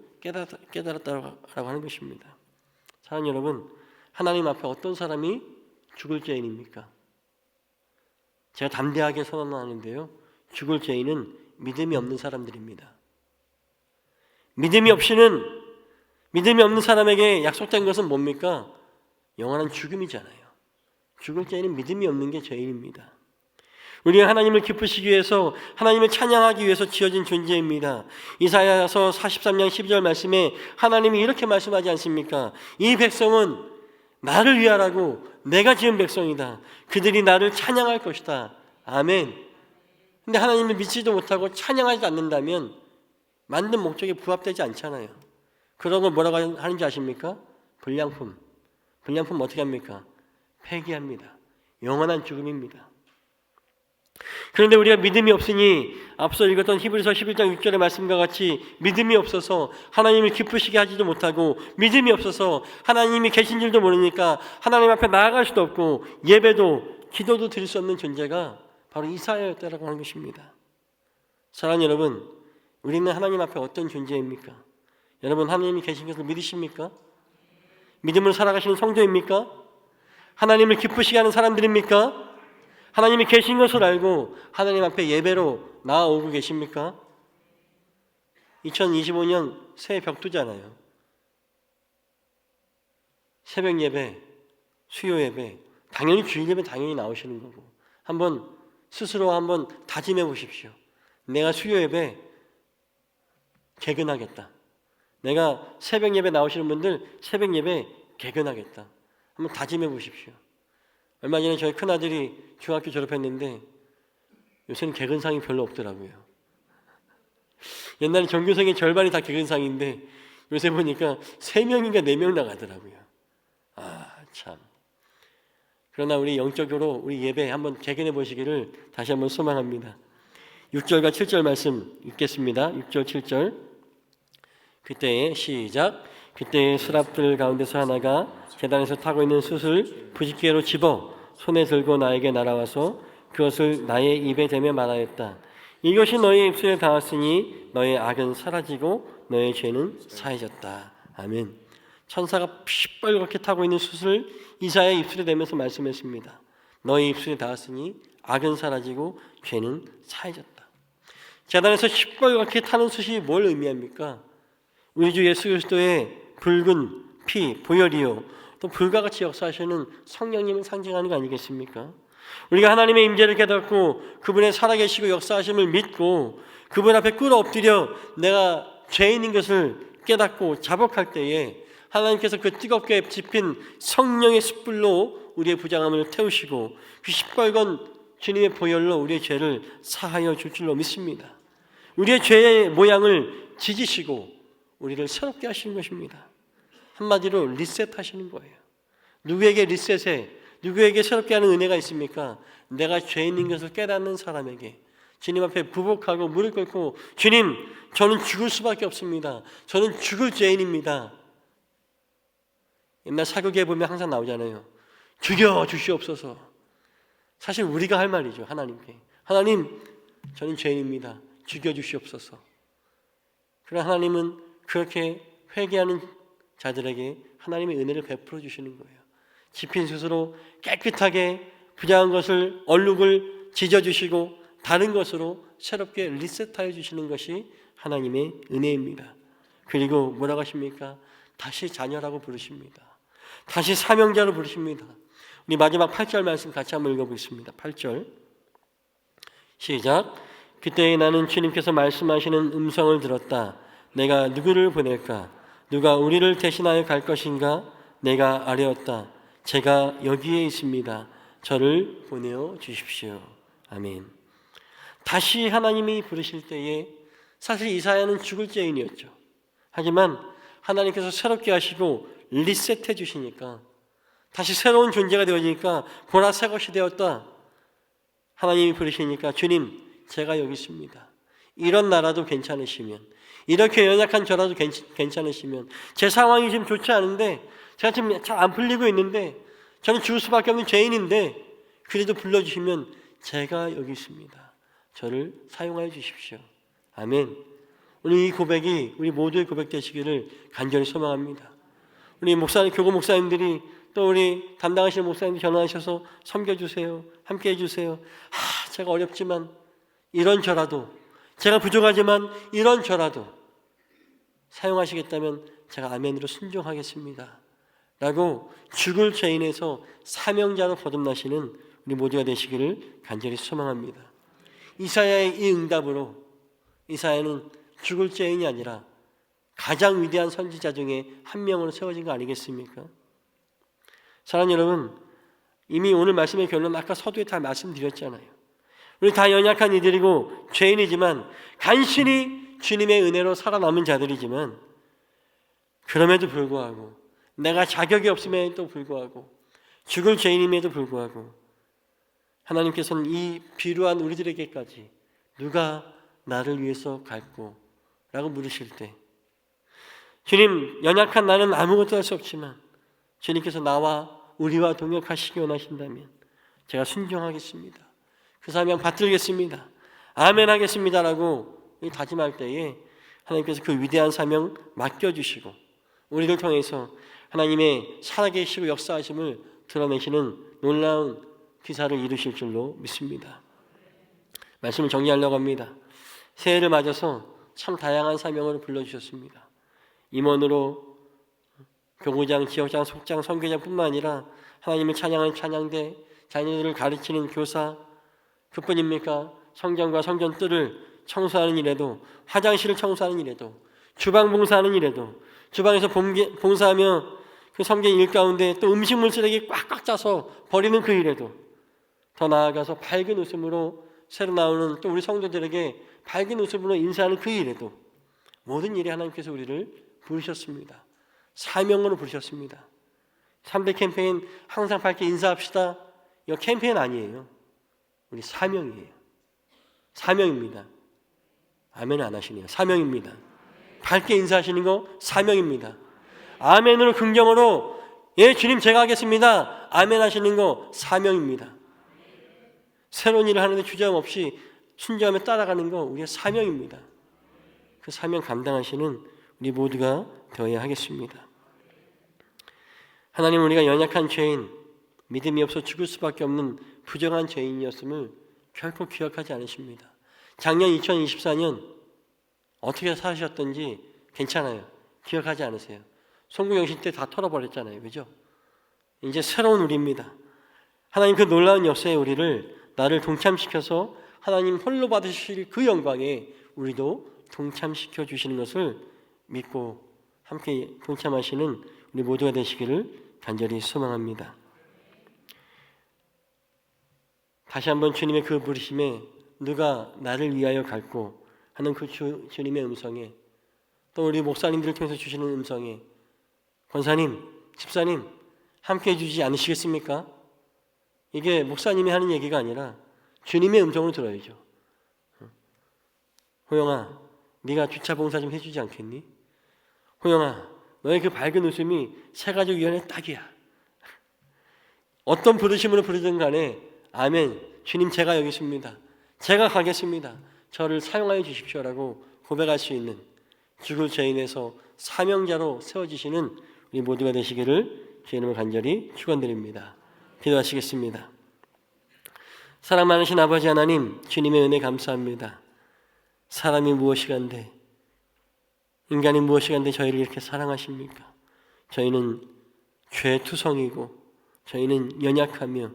깨달았다고 하는 것입니다. 사랑하는 여러분, 하나님 앞에 어떤 사람이 죽을 죄인입니까? 제가 담대하게 선언하는데요, 죽을 죄인은 믿음이 없는 사람들입니다. 믿음이 없이는 믿음이 없는 사람에게 약속된 것은 뭡니까? 영원한 죽음이잖아요. 죽을 죄인은 믿음이 없는 게 죄인입니다. 우리가 하나님을 기쁘시기 위해서, 하나님을 찬양하기 위해서 지어진 존재입니다. 이사야서 43장 12절 말씀에 하나님이 이렇게 말씀하지 않습니까? 이 백성은 나를 위하라고 내가 지은 백성이다. 그들이 나를 찬양할 것이다. 아멘. 근데 하나님을 믿지도 못하고 찬양하지 않는다면 만든 목적에 부합되지 않잖아요. 그런 걸 뭐라고 하는지 아십니까? 불량품. 불량품 어떻게 합니까? 폐기합니다. 영원한 죽음입니다. 그런데 우리가 믿음이 없으니 앞서 읽었던 히브리서 11장 6절의 말씀과 같이 믿음이 없어서 하나님을 기쁘시게 하지도 못하고, 믿음이 없어서 하나님이 계신 줄도 모르니까 하나님 앞에 나아갈 수도 없고 예배도 기도도 드릴 수 없는 존재가 바로 이사야였다라고 하는 것입니다. 사랑하는 여러분, 우리는 하나님 앞에 어떤 존재입니까? 여러분, 하나님이 계신 것을 믿으십니까? 믿음으로 살아가시는 성도입니까? 하나님을 기쁘시게 하는 사람들입니까? 하나님이 계신 것을 알고 하나님 앞에 예배로 나아오고 계십니까? 2025년 새해 벽두잖아요. 새벽 예배, 수요 예배, 당연히 주일 예배 당연히 나오시는 거고, 스스로 한번 다짐해 보십시오. 내가 수요 예배 개근하겠다. 내가 새벽 예배 나오시는 분들 새벽 예배 개근하겠다. 한번 다짐해 보십시오. 얼마 전에 저희 큰아들이 중학교 졸업했는데 요새는 개근상이 별로 없더라고요. 옛날에 전교생의 절반이 다 개근상인데 요새 보니까 3명인가 4명 나가더라고요. 참. 그러나 우리 영적으로 우리 예배 한번 개근해 보시기를 다시 한번 소망합니다. 6절과 7절 말씀 읽겠습니다. 6절 7절. 그때에 시작. 그때의 스랍들 가운데서 하나가 계단에서 타고 있는 숯을 부싯개로 집어 손에 들고 나에게 날아와서 그것을 나의 입에 대며 말하였다. 이것이 너의 입술에 닿았으니 너의 악은 사라지고 너의 죄는 사해졌다. 아멘. 천사가 시뻘겋게 타고 있는 숯을 이사야의 입술에 대면서 말씀했습니다. 너의 입술에 닿았으니 악은 사라지고 죄는 사해졌다. 계단에서 시뻘겋게 타는 숯이 뭘 의미합니까? 우리 주 예수 그리스도의 붉은 피, 보혈이요, 또 불과 같이 역사하시는 성령님을 상징하는 거 아니겠습니까? 우리가 하나님의 임재를 깨닫고 그분의 살아계시고 역사하심을 믿고 그분 앞에 꿇어 엎드려 내가 죄인인 것을 깨닫고 자복할 때에 하나님께서 그 뜨겁게 지핀 성령의 숯불로 우리의 부정함을 태우시고 그 시뻘건 주님의 보혈로 우리의 죄를 사하여 줄 줄로 믿습니다. 우리의 죄의 모양을 지지시고 우리를 새롭게 하시는 것입니다. 한마디로 리셋하시는 거예요. 누구에게 리셋에, 누구에게 새롭게 하는 은혜가 있습니까? 내가 죄인인 것을 깨닫는 사람에게 주님 앞에 부복하고 무릎 꿇고, 주님, 저는 죽을 수밖에 없습니다. 저는 죽을 죄인입니다. 옛날 사극에 보면 항상 나오잖아요. 죽여 주시옵소서. 사실 우리가 할 말이죠. 하나님께. 하나님, 저는 죄인입니다. 죽여 주시옵소서. 그러나 하나님은 그렇게 회개하는 자들에게 하나님의 은혜를 베풀어 주시는 거예요. 지핀 숯으로 깨끗하게 부정한 것을, 얼룩을 지져주시고 다른 것으로 새롭게 리셋하여 주시는 것이 하나님의 은혜입니다. 그리고 뭐라고 하십니까? 다시 자녀라고 부르십니다. 다시 사명자로 부르십니다. 우리 마지막 8절 말씀 같이 한번 읽어보겠습니다. 8절 시작. 그때 나는 주님께서 말씀하시는 음성을 들었다. 내가 누구를 보낼까? 누가 우리를 대신하여 갈 것인가? 내가 아뢰었다. 제가 여기에 있습니다. 저를 보내어 주십시오. 아멘. 다시 하나님이 부르실 때에 사실 이사야는 죽을 죄인이었죠. 하지만 하나님께서 새롭게 하시고 리셋해 주시니까 다시 새로운 존재가 되어지니까 보라 새 것이 되었다. 하나님이 부르시니까 주님, 제가 여기 있습니다. 이런 나라도 괜찮으시면, 이렇게 연약한 저라도 괜찮으시면, 제 상황이 지금 좋지 않은데, 제가 지금 잘 안 풀리고 있는데, 저는 죽을 수밖에 없는 죄인인데 그래도 불러주시면 제가 여기 있습니다. 저를 사용하여 주십시오. 아멘. 오늘 이 고백이 우리 모두의 고백 되시기를 간절히 소망합니다. 우리 목사님, 교구 목사님들이 또 우리 담당하시는 목사님들 전화하셔서 섬겨주세요. 함께 해주세요. 제가 어렵지만 이런 저라도, 제가 부족하지만 이런 저라도 사용하시겠다면 제가 아멘으로 순종하겠습니다 라고 죽을 죄인에서 사명자로 거듭나시는 우리 모두가 되시기를 간절히 소망합니다. 이사야의 이 응답으로 이사야는 죽을 죄인이 아니라 가장 위대한 선지자 중에 한 명으로 세워진 거 아니겠습니까? 사랑하는 여러분, 이미 오늘 말씀의 결론 아까 서두에 다 말씀드렸잖아요. 우리 다 연약한 이들이고 죄인이지만 간신히 주님의 은혜로 살아남은 자들이지만 그럼에도 불구하고 내가 자격이 없음에도 불구하고 죽을 죄인임에도 불구하고 하나님께서는 이 비루한 우리들에게까지 누가 나를 위해서 갈꼬? 라고 물으실 때 주님, 연약한 나는 아무것도 할 수 없지만 주님께서 나와 우리와 동역하시기 원하신다면 제가 순종하겠습니다. 그 사명 받들겠습니다. 아멘 하겠습니다 라고 다짐할 때에 하나님께서 그 위대한 사명 맡겨주시고 우리를 통해서 하나님의 살아계시고 역사하심을 드러내시는 놀라운 기사를 이루실 줄로 믿습니다. 말씀을 정리하려고 합니다. 새해를 맞아서 참 다양한 사명으로 불러주셨습니다. 임원으로 교구장, 지역장, 속장, 선교장뿐만 아니라 하나님을 찬양하는 찬양대, 자녀들을 가르치는 교사, 그뿐입니까? 성전과 성전뜰을 청소하는 일에도, 화장실을 청소하는 일에도, 주방 봉사하는 일에도, 주방에서 봉사하며 그 성경 일 가운데 또 음식물 쓰레기 꽉꽉 짜서 버리는 그 일에도, 더 나아가서 밝은 웃음으로 새로 나오는 또 우리 성도들에게 밝은 웃음으로 인사하는 그 일에도 모든 일에 하나님께서 우리를 부르셨습니다. 사명으로 부르셨습니다. 3대 캠페인 항상 밝게 인사합시다. 이거 캠페인 아니에요. 우리 사명이에요. 사명입니다. 아멘 안 하시네요. 사명입니다. 밝게 인사하시는 거 사명입니다. 아멘으로 긍정으로 예 주님 제가 하겠습니다. 아멘 하시는 거 사명입니다. 새로운 일을 하는데 주저함없이 순종하며 따라가는 거 우리의 사명입니다. 그 사명 감당하시는 우리 모두가 되어야 하겠습니다. 하나님은 우리가 연약한 죄인, 믿음이 없어 죽을 수밖에 없는 부정한 죄인이었음을 결코 기억하지 않으십니다. 작년 2024년 어떻게 사셨던지 괜찮아요. 기억하지 않으세요. 송구영신 때 다 털어버렸잖아요. 그죠? 이제 새로운 우리입니다. 하나님 그 놀라운 역사에 우리를 나를 동참시켜서 하나님 홀로 받으실 그 영광에 우리도 동참시켜 주시는 것을 믿고 함께 동참하시는 우리 모두가 되시기를 간절히 소망합니다. 다시 한번 주님의 그 부르심에 누가 나를 위하여 갈고 하는 그 주님의 음성에 또 우리 목사님들을 통해서 주시는 음성에 권사님, 집사님 함께 해주지 않으시겠습니까? 이게 목사님이 하는 얘기가 아니라 주님의 음성으로 들어야죠. 호영아, 네가 주차 봉사 좀 해주지 않겠니? 호영아, 너의 그 밝은 웃음이 새가족위원회 딱이야. 어떤 부르심으로 부르든 간에 아멘, 주님 제가 여기 있습니다. 제가 가겠습니다. 저를 사용하여 주십시오라고 고백할 수 있는 죽을 죄인에서 사명자로 세워지시는 우리 모두가 되시기를 주의 이름으로 간절히 축원드립니다. 기도하시겠습니다. 사랑 많으신 아버지 하나님, 주님의 은혜 감사합니다. 사람이 무엇이간데, 인간이 무엇이간데 저희를 이렇게 사랑하십니까? 저희는 죄투성이고 저희는 연약하며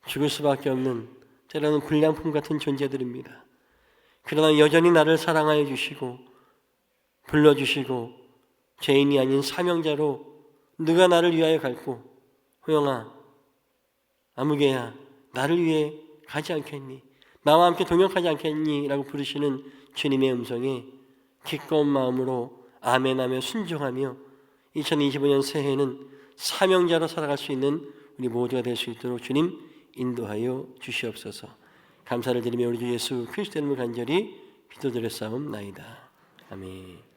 죽을 수밖에 없는 때로는 불량품 같은 존재들입니다. 그러나 여전히 나를 사랑하여 주시고 불러주시고 죄인이 아닌 사명자로 누가 나를 위하여 갈고 호영아, 아무개야 나를 위해 가지 않겠니? 나와 함께 동역하지 않겠니? 라고 부르시는 주님의 음성에 기꺼운 마음으로 아멘하며 순종하며 2025년 새해에는 사명자로 살아갈 수 있는 우리 모두가 될 수 있도록 주님 인도하여 주시옵소서. 감사를 드리며 우리 주 예수 그리스도 이름으로 간절히 기도드렸사옵나이다. 아멘.